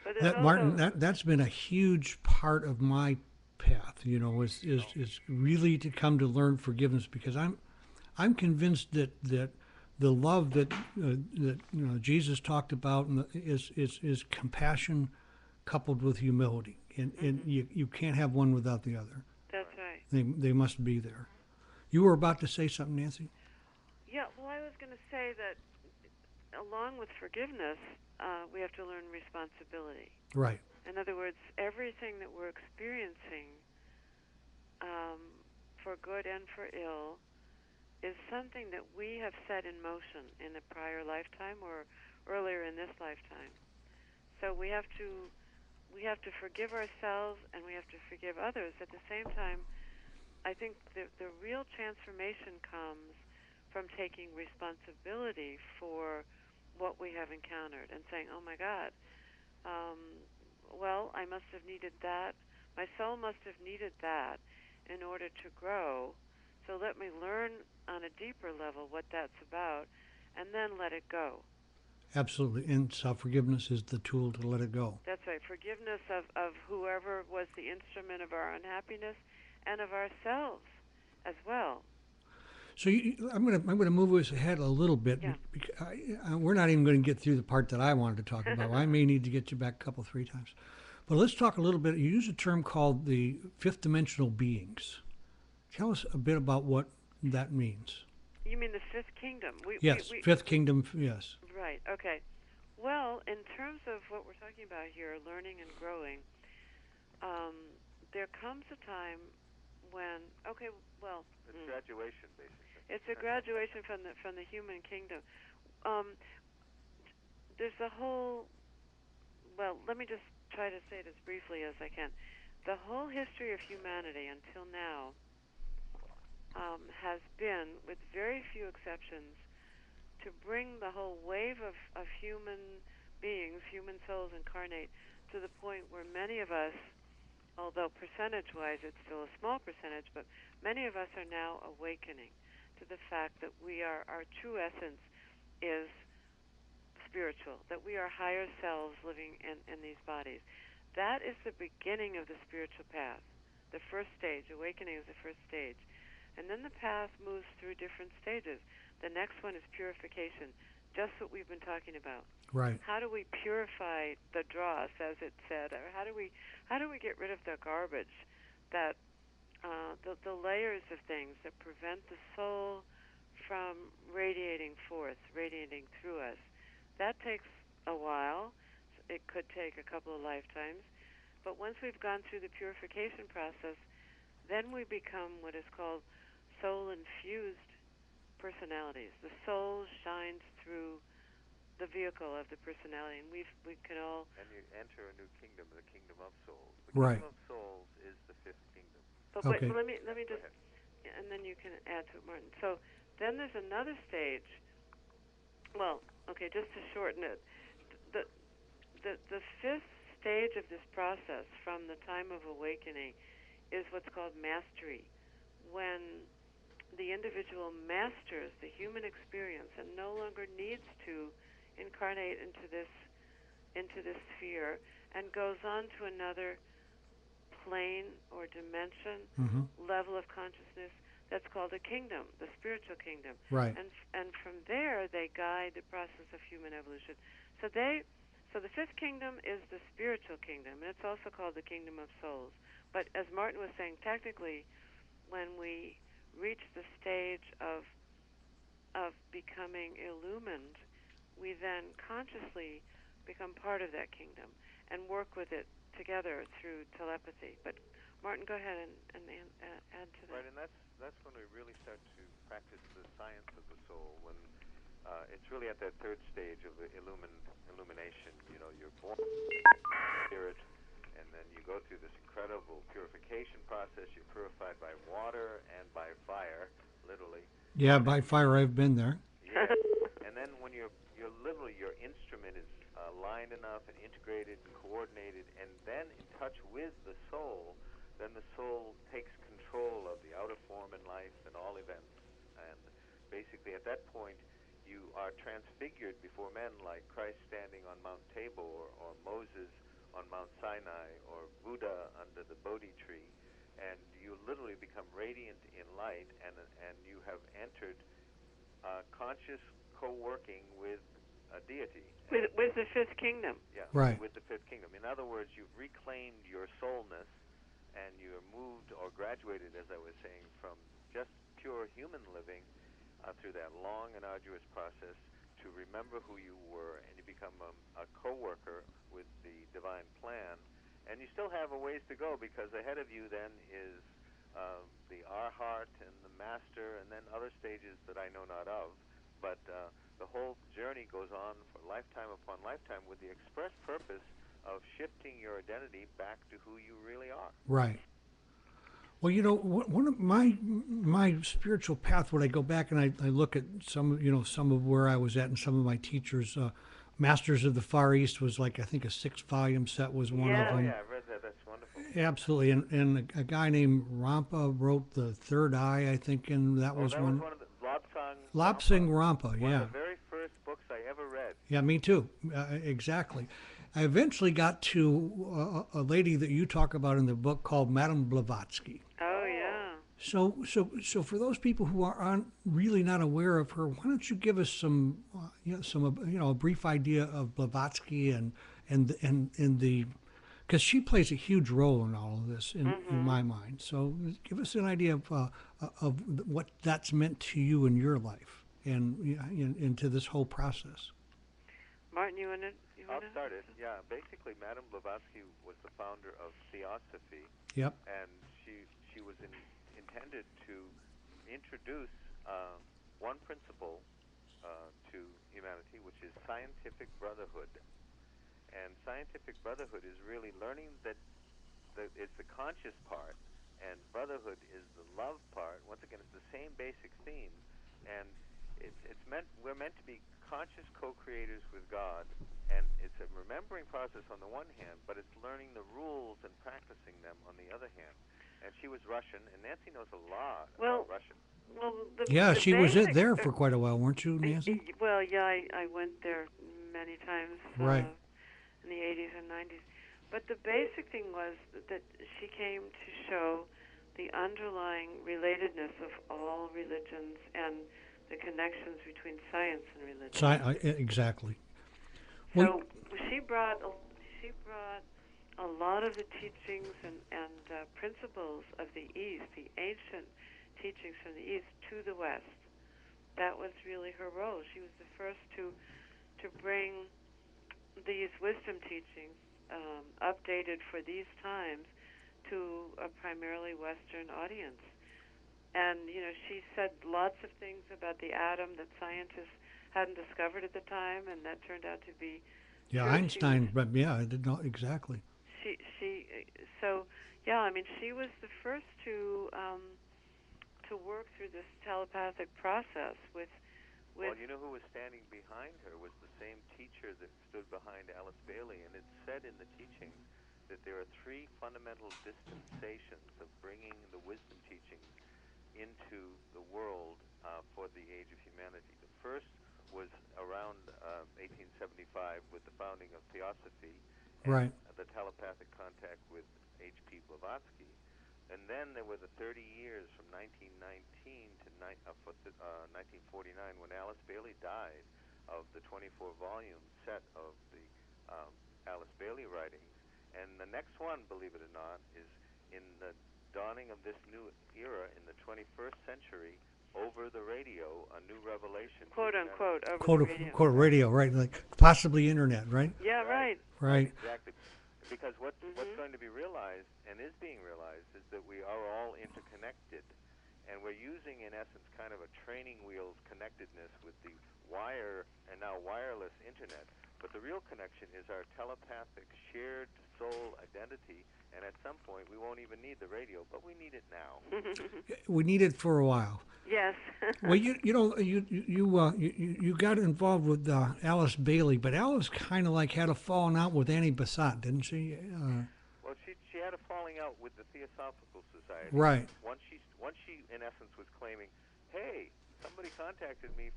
But there's Martin, also, that's been a huge part of my path. Is really to come to learn forgiveness, because I'm convinced that the love that Jesus talked about is compassion coupled with humility, and you can't have one without the other. that's right. They must be there. You were about to say something, Nancy? Yeah, well, I was going to say that along with forgiveness, we have to learn responsibility. Right. In other words, everything that we're experiencing, for good and for ill, is something that we have set in motion in a prior lifetime or earlier in this lifetime. So we have to forgive ourselves, and we have to forgive others. At the same time, I think the real transformation comes from taking responsibility for what we have encountered and saying, "Oh my God, well, I must have needed that. My soul must have needed that in order to grow. So let me learn on a deeper level what that's about, and then let it go." Absolutely. And self-forgiveness is the tool to let it go. That's right. Forgiveness of whoever was the instrument of our unhappiness and of ourselves as well. So I'm gonna move us ahead a little bit. Yeah. Because we're not even going to get through the part that I wanted to talk about. I may need to get you back a couple, 3 times. But let's talk a little bit. You use a term called the fifth dimensional beings. Tell us a bit about what that means. You mean the fifth kingdom? Yes, fifth kingdom. Yes. Right. Okay. Well, in terms of what we're talking about here, learning and growing, there comes a time when, okay, well, It's graduation, basically. it's a graduation from the human kingdom. There's a whole. Well, let me just try to say it as briefly as I can. The whole history of humanity until now has been, with very few exceptions, to bring the whole wave of human beings, human souls incarnate, to the point where many of us, although percentage-wise it's still a small percentage, but many of us are now awakening to the fact that our true essence is spiritual, that we are higher selves living in these bodies. That is the beginning of the spiritual path. The first stage, awakening, is the first stage. And then the path moves through different stages. The next one is purification, just what we've been talking about. Right. How do we purify the dross, as it said, or how do we get rid of the garbage, that the layers of things that prevent the soul from radiating forth, radiating through us? That takes a while. It could take a couple of lifetimes. But once we've gone through the purification process, then we become what is called soul-infused personalities. The soul shines through the vehicle of the personality, and we can all... And you enter a new kingdom, the kingdom of souls. The Right. kingdom of souls is the fifth kingdom. But Okay. wait, let me just... And then you can add to it, Martin. So then there's another stage. Well, okay, just to shorten it, the fifth stage of this process from the time of awakening is what's called mastery, when the individual masters the human experience and no longer needs to incarnate into this sphere and goes on to another plane or dimension, level of consciousness. That's called a kingdom, the spiritual kingdom. Right. And from there they guide the process of human evolution. So the fifth kingdom is the spiritual kingdom, and it's also called the kingdom of souls. But as Martin was saying, technically, when we reach the stage of becoming illumined, we then consciously become part of that kingdom and work with it together through telepathy. But Martin, go ahead and add to that. Right, and that's when we really start to practice the science of the soul, when it's really at that third stage of the illumination. You know, you're born spirit, and then you go through this incredible purification process. You're purified by water and by fire, literally. Yeah, by fire, I've been there. Yeah. And then when you're literally, your instrument is aligned enough and integrated and coordinated, and then in touch with the soul, then the soul takes control of the outer form in life and all events. And basically at that point, you are transfigured before men, like Christ standing on Mount Tabor, or Moses on Mount Sinai, or Buddha under the Bodhi tree. And you literally become radiant in light, and you have entered conscious co-working with a deity. With the fifth kingdom. Yeah, Right. with the fifth kingdom. In other words, you've reclaimed your soulness, and you're moved or graduated, as I was saying, from just pure human living through that long and arduous process to remember who you were, and you become a co-worker with the divine plan. And you still have a ways to go, because ahead of you then is the Arhat and the Master, and then other stages that I know not of. But the whole journey goes on for lifetime upon lifetime with the express purpose of shifting your identity back to who you really are. Right. Well, you know, one of my spiritual path, when I go back and I look at some of where I was at and some of my teachers, Masters of the Far East was like, I think a 6-volume set was one of them. Yeah, I read that. That's wonderful. Absolutely. And a guy named Rampa wrote The Third Eye, I think, and that was that one. was one of the Lobsang Rampa, One yeah. of the very first books I ever read. Yeah, me too. Exactly. I eventually got to a lady that you talk about in the book called Madame Blavatsky. Oh, yeah. So for those people who aren't really not aware of her, why don't you give us some a brief idea of Blavatsky and the, because she plays a huge role in all of this in my mind. So give us an idea of what that's meant to you in your life and into this whole process. Martin, you want to? I'll start it. Yeah, basically, Madame Blavatsky was the founder of Theosophy. Yep. And she was intended to introduce one principle to humanity, which is scientific brotherhood. And scientific brotherhood is really learning that it's the conscious part, and brotherhood is the love part. Once again, it's the same basic theme. And we're meant to be conscious co-creators with God, and it's a remembering process on the one hand, but it's learning the rules and practicing them on the other hand. And she was Russian, and Nancy knows a lot about Russian. Well, Yeah, the she was basic, there for quite a while, weren't you, Nancy? Well, yeah, I went there many times Right. in the 80s and 90s. But the basic thing was that she came to show the underlying relatedness of all religions and the connections between science and religion. Exactly. So she brought a lot of the teachings and principles of the East, the ancient teachings from the East, to the West. That was really her role. She was the first to bring these wisdom teachings, updated for these times, to a primarily Western audience. And, she said lots of things about the atom that scientists hadn't discovered at the time, and that turned out to be Yeah, true. Einstein, but yeah, I did not exactly. She was the first to work through this telepathic process with. Well, you know who was standing behind her was the same teacher that stood behind Alice Bailey, and it's said in the teachings that there are three fundamental dispensations of bringing the wisdom teachings into the world for the age of humanity. The first was around 1875 with the founding of Theosophy and the telepathic contact with H.P. Blavatsky. And then there were the 30 years from 1919 to 1949 when Alice Bailey died, of the 24-volume set of the Alice Bailey writings. And the next one, believe it or not, is in the dawning of this new era in the 21st century, over the radio, a new revelation. Quote unquote, over the radio. Quote radio, right? Like possibly internet, right? Yeah, right. Exactly. Because what's going to be realized, and is being realized, is that we are all interconnected. And we're using, in essence, kind of a training wheels connectedness with the wire and now wireless internet. But the real connection is our telepathic shared soul identity. And at some point, we won't even need the radio, but we need it now. We need it for a while. Yes. Well, you got involved with Alice Bailey, but Alice kind of like had a falling out with Annie Besant, didn't she? Well, she had a falling out with the Theosophical Society. Right. Once she, in essence, was claiming, hey, somebody contacted me.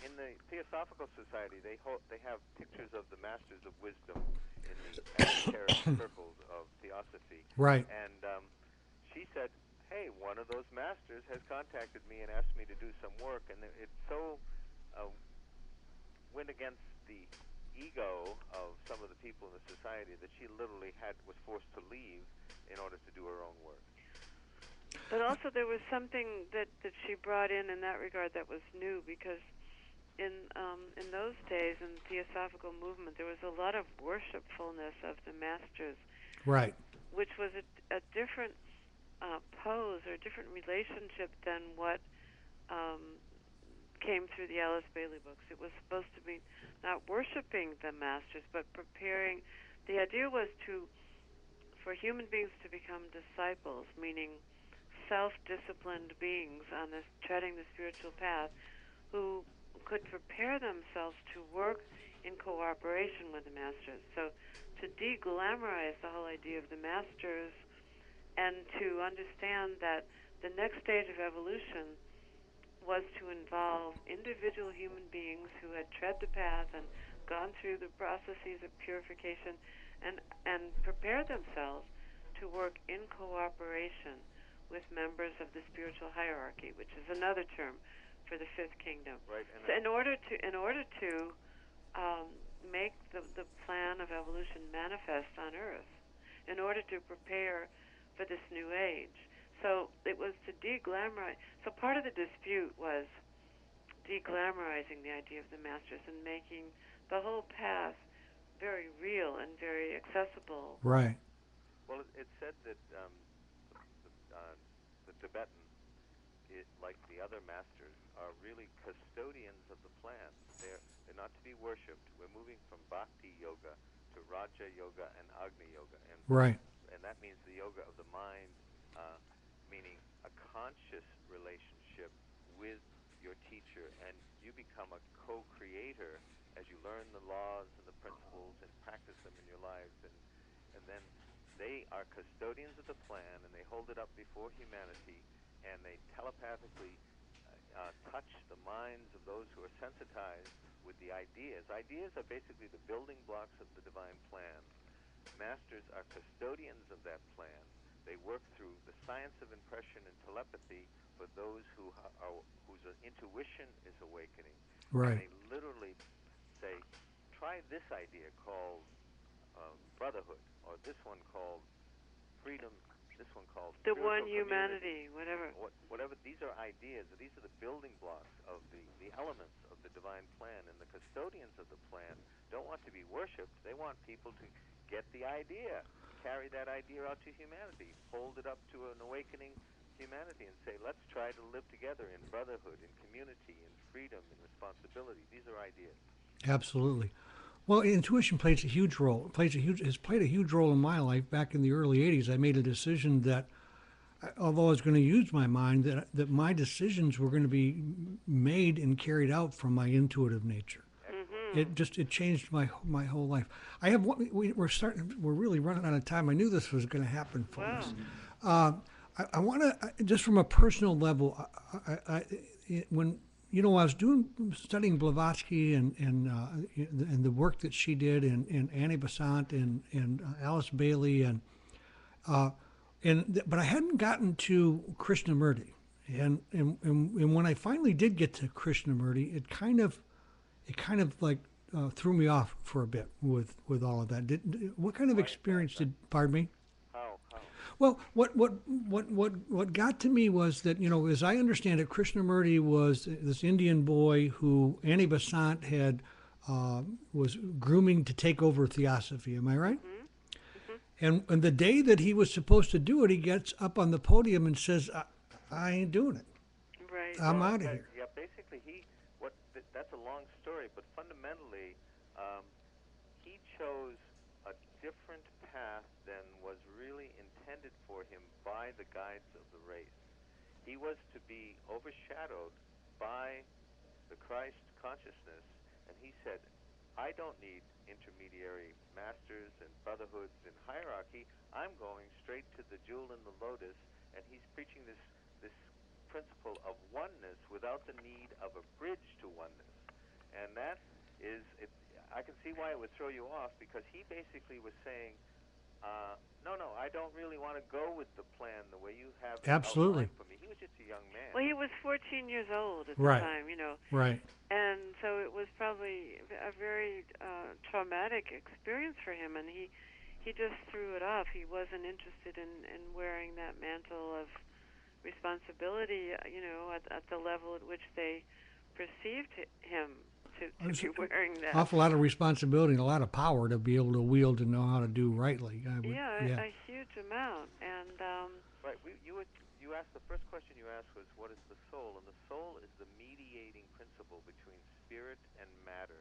In the Theosophical Society, they have pictures of the Masters of Wisdom in the esoteric circles of Theosophy. Right. And she said, hey, one of those masters has contacted me and asked me to do some work, and it so went against the ego of some of the people in the society that she literally was forced to leave in order to do her own work. But also there was something that she brought in that regard that was new, because in those days in the Theosophical movement there was a lot of worshipfulness of the masters, right, which was a different pose or a different relationship than what came through the Alice Bailey books. It was supposed to be not worshiping the masters, but preparing. The idea was for human beings to become disciples, meaning self-disciplined beings on this treading the spiritual path, who could prepare themselves to work in cooperation with the masters. So to de-glamorize the whole idea of the masters, and to understand that the next stage of evolution was to involve individual human beings who had tread the path and gone through the processes of purification and prepared themselves to work in cooperation with members of the spiritual hierarchy, which is another term for the fifth kingdom. Right. So in order to make the plan of evolution manifest on Earth, in order to prepare for this new age. So it was to de-glamorize. So part of the dispute was de-glamorizing the idea of the masters and making the whole path very real and very accessible. right. Well, it's said that the Tibetan, like the other masters, are really custodians of the plan. They're not to be worshipped. We're moving from Bhakti Yoga to Raja Yoga and Agni Yoga. And Right. And that means the yoga of the mind, meaning a conscious relationship with your teacher teacher, and you become a co-creator as you learn the laws and the principles and practice them in your lives, and then they are custodians of the plan, and they hold it up before humanity, and they telepathically touch the minds of those who are sensitized with the ideas. Ideas are basically the building blocks of the divine plan. Masters are custodians of that plan. They work through the science of impression and telepathy for those whose intuition is awakening. Right. And they literally say, try this idea called brotherhood, or this one called freedom, this one called the spiritual one humanity, whatever. Whatever, these are ideas. These are the building blocks of the elements of the divine plan. And the custodians of the plan don't want to be worshipped. They want people to get the idea, carry that idea out to humanity, hold it up to an awakening humanity and say, let's try to live together in brotherhood, in community, in freedom, in responsibility. These are ideas. Absolutely. Well, intuition plays a huge role. Has played a huge role in my life. Back in the early '80s, I made a decision that, although I was going to use my mind, that my decisions were going to be made and carried out from my intuitive nature. Mm-hmm. It changed my whole life. I have we're really running out of time. I knew this was going to happen for us. I want to just from a personal level. When I was studying Blavatsky and the work that she did, and Annie Besant and Alice Bailey but I hadn't gotten to Krishnamurti, and when I finally did get to Krishnamurti, it kind of like threw me off for a bit with all of that. What kind of experience did? Pardon me. How? Well, what got to me was that, as I understand it, Krishnamurti was this Indian boy who Annie Besant was grooming to take over Theosophy. Am I right? Mm-hmm. And the day that he was supposed to do it, he gets up on the podium and says, I ain't doing it. Right. I'm out of here. Yeah, basically, that's a long story, but fundamentally, he chose a different path than was really intended for him by the guides of the race. He was to be overshadowed by the Christ consciousness, and he said, I don't need intermediary masters and brotherhoods and hierarchy. I'm going straight to the jewel in the lotus, and he's preaching this principle of oneness without the need of a bridge to oneness. And that is, I can see why it would throw you off, because he basically was saying, no, I don't really want to go with the plan the way you have it Absolutely. outlined for me. He was just a young man. Well, he was 14 years old at the Right. time, Right. and so it was probably a very traumatic experience for him, and he just threw it off. He wasn't interested in wearing that mantle of responsibility, at the level at which they perceived him to be wearing that. Awful lot of responsibility and a lot of power to be able to wield and know how to do rightly. A huge amount. And Right. You asked, the first question you asked was, what is the soul? And the soul is the mediating principle between spirit and matter.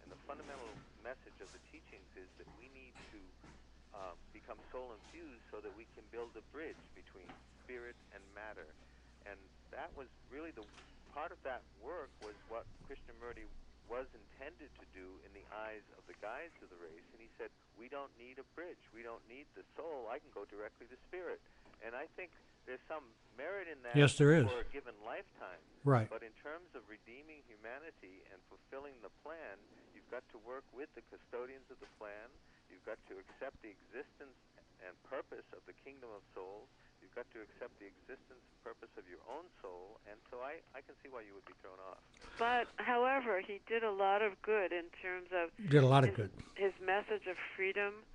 And the fundamental message of the teachings is that we need to become soul infused so that we can build a bridge between spirit and matter. And that was really the part of that work was what Krishnamurti was intended to do in the eyes of the guides of the race. And he said, we don't need a bridge. We don't need the soul. I can go directly to spirit. And I think there's some merit in that. Yes, there is. For a given lifetime. Right. But in terms of redeeming humanity and fulfilling the plan, you've got to work with the custodians of the plan. You've got to accept the existence and purpose of the kingdom of souls. You've got to accept the existence and purpose of your own soul. And so I can see why you would be thrown off. but however, he did a lot of good in terms of Did a lot of good. his message of freedom.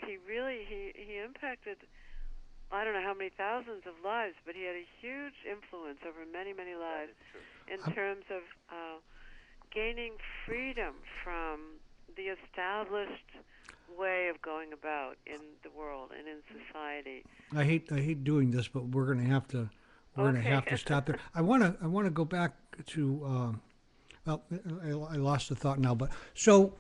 He really he impacted, I don't know how many thousands of lives, but he had a huge influence over many, many lives in terms of gaining freedom from the established way of going about in the world and in society. I hate doing this, but we're going to have to stop there. I want to go back to I lost the thought now, but so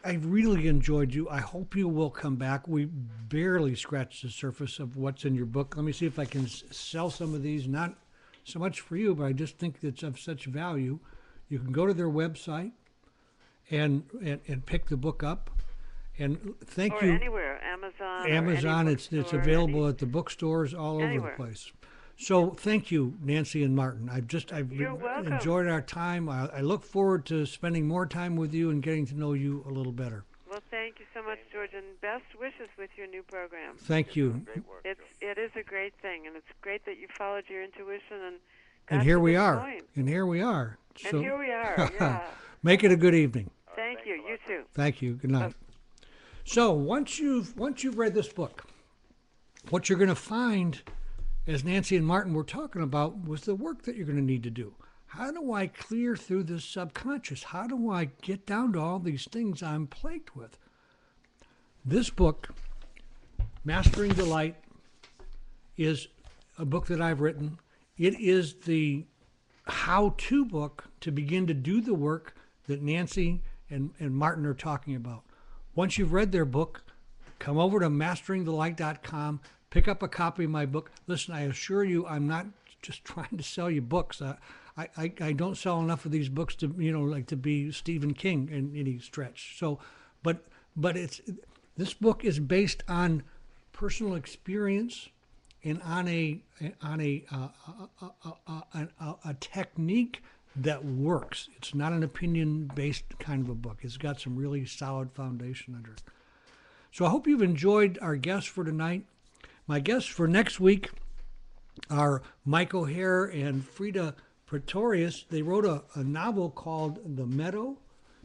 I really enjoyed you. I hope you will come back. We barely scratched the surface of what's in your book. Let me see if I can sell some of these. Not so much for you, but I just think it's of such value. You can go to their website and pick the book up. And thank or you. anywhere, Amazon. Amazon, or any it's bookstore, available at the bookstores all Anywhere. over the place. So thank you, Nancy and Martin. I've You're welcome. enjoyed our time. I look forward to spending more time with you and getting to know you a little better. Well, thank you so much, George, and best wishes with your new program. Thank you. Great work. It is a great thing, and it's great that you followed your intuition and got And here to we this are. point. And here we are. And here we are. Yeah. Make it a good evening. Thank you. You too. Thank you. Good night. So once you've read this book, what you're going to find, as Nancy and Martin were talking about, was the work that you're going to need to do. How do I clear through this subconscious? How do I get down to all these things I'm plagued with? This book, Mastering Delight, is a book that I've written. It is the how-to book to begin to do the work that Nancy and Martin are talking about. Once you've read their book, come over to masteringthelight.com, pick up a copy of my book. Listen, I assure you, I'm not just trying to sell you books. I don't sell enough of these books to to be Stephen King in any stretch. So, but this book is based on personal experience and on a technique that works. It's not an opinion-based kind of a book. It's got some really solid foundation under it. So I hope you've enjoyed our guests for tonight. My guests for next week are Mike O'Hare and Frida Pretorius. They wrote a novel called The Meadow.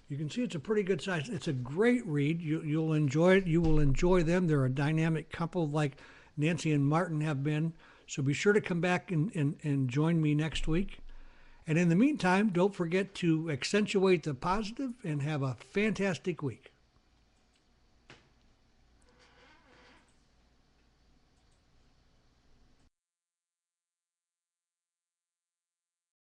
You can see it's a pretty good size. It's a great read. You'll enjoy it. You will enjoy them. They're a dynamic couple like Nancy and Martin have been. So be sure to come back and join me next week. And in the meantime, don't forget to accentuate the positive and have a fantastic week.